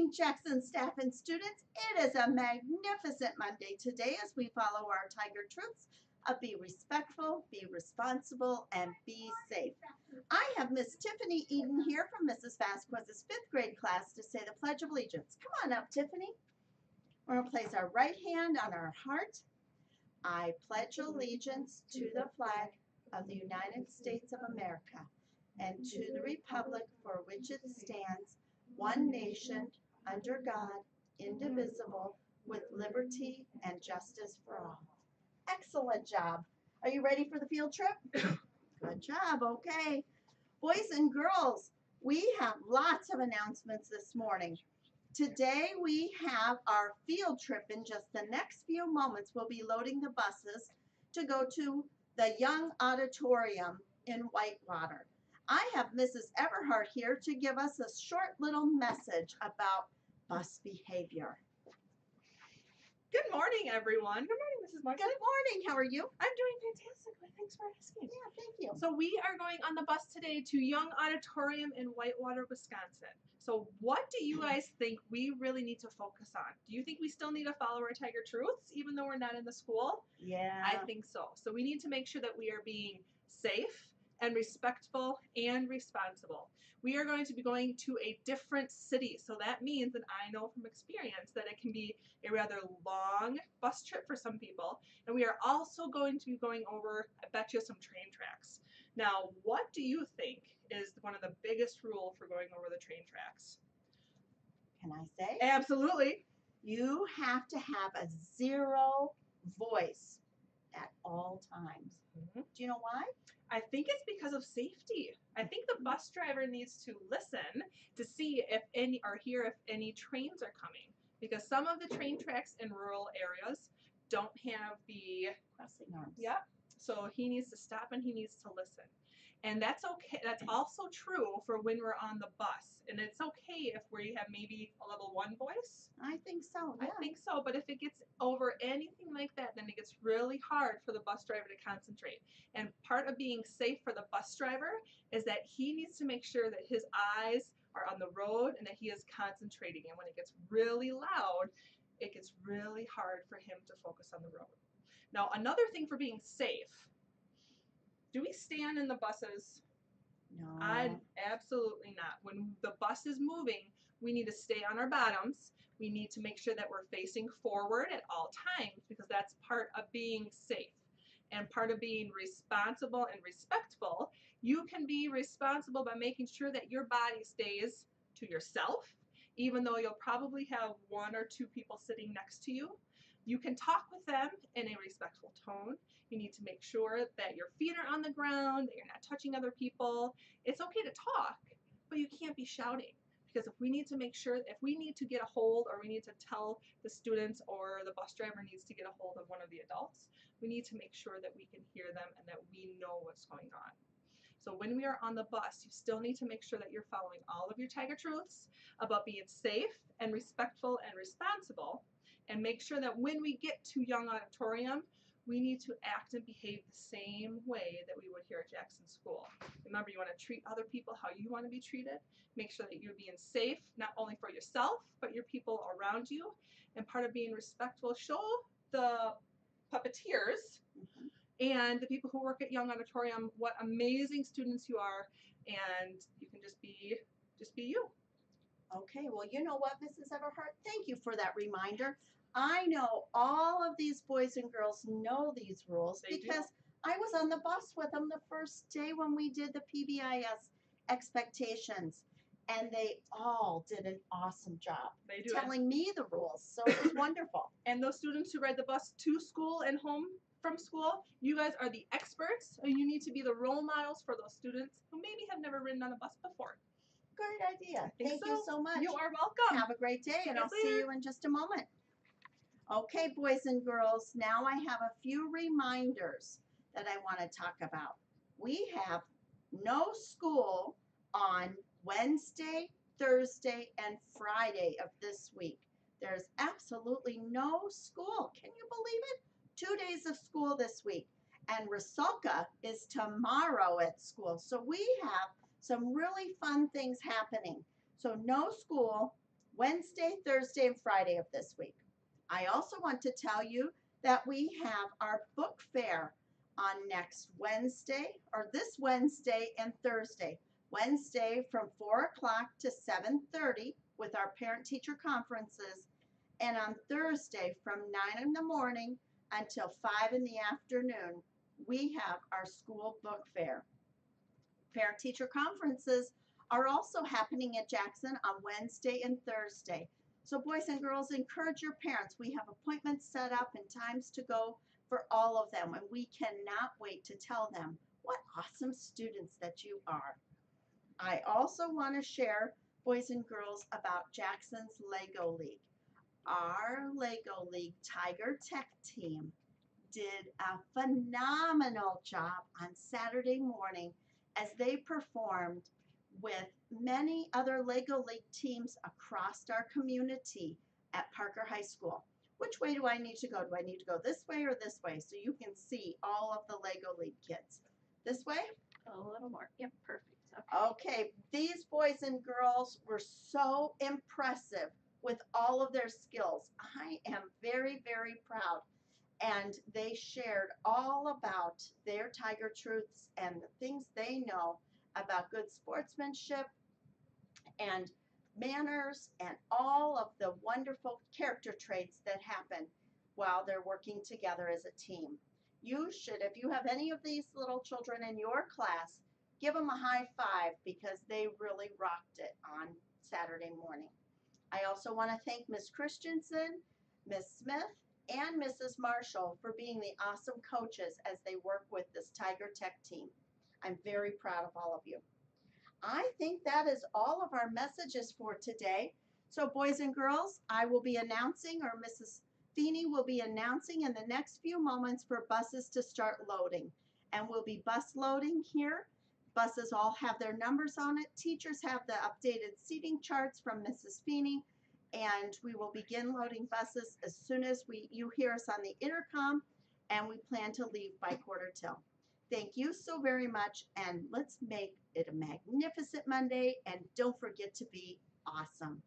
morning, Jackson staff and students. It is a magnificent Monday today as we follow our Tiger truths of be respectful, be responsible, and be safe. I have Miss Tiffany Eden here from Mrs. Vasquez's fifth grade class to say the Pledge of Allegiance. Come on up, Tiffany. We're going to place our right hand on our heart. I pledge allegiance to the flag of the United States of America and to the republic for which it stands, one nation, under God, indivisible, with liberty and justice for all. Excellent job. Are you ready for the field trip? Good job. Okay. Boys and girls, we have lots of announcements this morning. Today we have our field trip. In just the next few moments, we'll be loading the buses to go to the Young Auditorium in Whitewater. I have Mrs. Everhart here to give us a short little message about bus behavior. Good morning, everyone. Good morning, Mrs. Martin. Good morning. How are you? I'm doing fantastic. Thanks for asking. Yeah, thank you. So we are going on the bus today to Young Auditorium in Whitewater, Wisconsin. So what do you guys think we really need to focus on? Do you think we still need to follow our Tiger truths even though we're not in the school? Yeah. I think so. So we need to make sure that we are being safe and respectful and responsible. We are going to be going to a different city. So that means that I know from experience that it can be a rather long bus trip for some people. And we are also going to be going over, I bet you, some train tracks. Now, what do you think is one of the biggest rules for going over the train tracks? Can I say? Absolutely. You have to have a zero voice at all times. Mm-hmm. Do you know why? I think it's because of safety. I think the bus driver needs to listen to see if any or hear if any trains are coming, because some of the train tracks in rural areas don't have the Crossing arms. Yep. So he needs to stop and he needs to listen. And that's okay. That's also true for when we're on the bus. And it's okay if we have maybe a level 1 voice. I think so. Yeah. I think so. But if it gets over anything like that, then it gets really hard for the bus driver to concentrate. And part of being safe for the bus driver is that he needs to make sure that his eyes are on the road and that he is concentrating. And when it gets really loud, it gets really hard for him to focus on the road. Now, another thing for being safe, do we stand in the buses? No. Absolutely not. When the bus is moving, we need to stay on our bottoms. We need to make sure that we're facing forward at all times, because that's part of being safe and part of being responsible and respectful. You can be responsible by making sure that your body stays to yourself, even though you'll probably have 1 or 2 people sitting next to you. You can talk with them in a respectful tone. You need to make sure that your feet are on the ground, that you're not touching other people. It's okay to talk, but you can't be shouting, because if we need to make sure, if we need to get a hold, or we need to tell the students, or the bus driver needs to get a hold of one of the adults, we need to make sure that we can hear them and that we know what's going on. So when we are on the bus, you still need to make sure that you're following all of your Tiger truths about being safe and respectful and responsible, and make sure that when we get to Young Auditorium, we need to act and behave the same way that we would here at Jackson School. Remember, you want to treat other people how you want to be treated. Make sure that you're being safe, not only for yourself, but your people around you. And part of being respectful, show the puppeteers and the people who work at Young Auditorium what amazing students you are, and you can just be you. Okay, well, you know what, Mrs. Everhart? Thank you for that reminder. I know all of these boys and girls know these rules because I was on the bus with them the first day when we did the PBIS expectations, and they all did an awesome job telling me the rules, so it was wonderful. And those students who ride the bus to school and home from school, you guys are the experts, and you need to be the role models for those students who maybe have never ridden on a bus before. Great idea. Thank you so much. You are welcome. Have a great day, and I'll see you in just a moment. Okay, boys and girls, now I have a few reminders that I want to talk about. We have no school on Wednesday, Thursday, and Friday of this week. There's absolutely no school. Can you believe it? 2 days of school this week. And Rusalka is tomorrow at school. So we have some really fun things happening. So no school Wednesday, Thursday, and Friday of this week. I also want to tell you that we have our book fair on next Wednesday, or this Wednesday and Thursday. Wednesday from 4 o'clock to 7:30 with our parent-teacher conferences, and on Thursday from 9 in the morning until 5 in the afternoon, we have our school book fair. Parent-teacher conferences are also happening at Jackson on Wednesday and Thursday. So boys and girls, encourage your parents. We have appointments set up and times to go for all of them, and we cannot wait to tell them what awesome students that you are. I also want to share, boys and girls, about Jackson's Lego League. Our Lego League Tiger Tech team did a phenomenal job on Saturday morning as they performed with many other Lego League teams across our community at Parker High School. Which way do I need to go? Do I need to go this way or this way so you can see all of the Lego League kids? This way? A little more. Yep, perfect. Okay, these boys and girls were so impressive with all of their skills. I am very, very proud. And they shared all about their Tiger Truths and the things they know about good sportsmanship and manners and all of the wonderful character traits that happen while they're working together as a team. You should, if you have any of these little children in your class, give them a high five because they really rocked it on Saturday morning. I also want to thank Ms. Christensen, Ms. Smith, and Mrs. Marshall for being the awesome coaches as they work with this Tiger Tech team. I'm very proud of all of you. I think that is all of our messages for today. So boys and girls, I will be announcing, or Mrs. Feeney will be announcing in the next few moments for buses to start loading. And we'll be bus loading here. Buses all have their numbers on it. Teachers have the updated seating charts from Mrs. Feeney. And we will begin loading buses as soon as you hear us on the intercom, and we plan to leave by 1:15. Thank you so very much, and let's make it a magnificent Monday, and don't forget to be awesome.